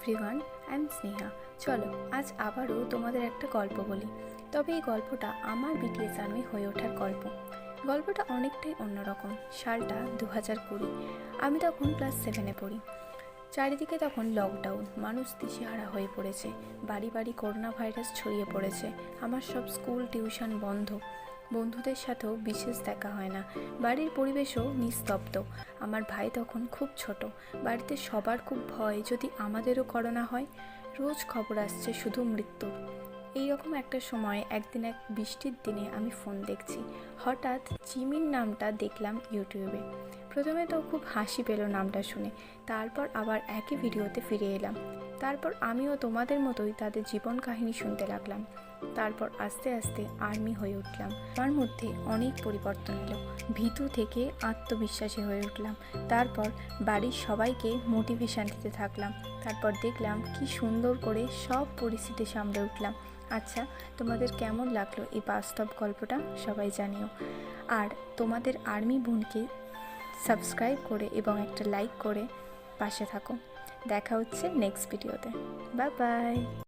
Everyone, I am Sneha. চলো আজ আবারও তোমাদের একটা গল্প বলি। তবে এই গল্পটা আমার বিটিএস আর্মি হয়ে ওঠার গল্প। গল্পটা অনেকটাই অন্যরকম। সালটা 2020। আমি তখন ক্লাস 7-এ পড়ি। চারিদিকে তখন লকডাউন, মানুষ দিশেহারা হয়ে পড়েছে। বাড়ি বাড়ি করোনা ভাইরাস ছড়িয়ে পড়েছে। আমার সব স্কুল টিউশন বন্ধ। বন্ধুদের সাথেও বিশেষ দেখা হয় না। বাড়ির পরিবেশও নিস্তব্ধ। আমার ভাই তখন খুব ছোট। বাড়িতে সবার খুব ভয় যদি আমাদেরও করোনা হয়। রোজ খবর আসছে শুধু মৃত্যুর। এইরকম একটা সময় একদিন এক বৃষ্টির দিনে আমি ফোন দেখছি। হঠাৎ জিমির নামটা দেখলাম ইউটিউবে। প্রথমে তো খুব হাসি পেল নামটা শুনে। তারপর আবার একই ভিডিওতে ফিরে এলাম। তারপর আমিও তোমাদের মতোই তাদের জীবন কাহিনী শুনতে লাগলাম। তারপর আস্তে আস্তে আর্মি হয়ে উঠলাম। আমার মধ্যে অনেক পরিবর্তন এলো। ভীতু থেকে আত্মবিশ্বাসী হয়ে উঠলাম। তারপর বাড়ির সবাইকে মোটিভেশন দিতে থাকলাম। তারপর দেখলাম কি সুন্দর করে সব পরিস্থিতি সামলে উঠলাম। আচ্ছা, তোমাদের কেমন লাগলো এই বাস্তব গল্পটা সবাই জানিও। আর তোমাদের আর্মি বোনকে সাবস্ক্রাইব করে এবং একটা লাইক করে পাশে থাকো। দেখা হচ্ছে নেক্সট ভিডিওতে। Bye bye.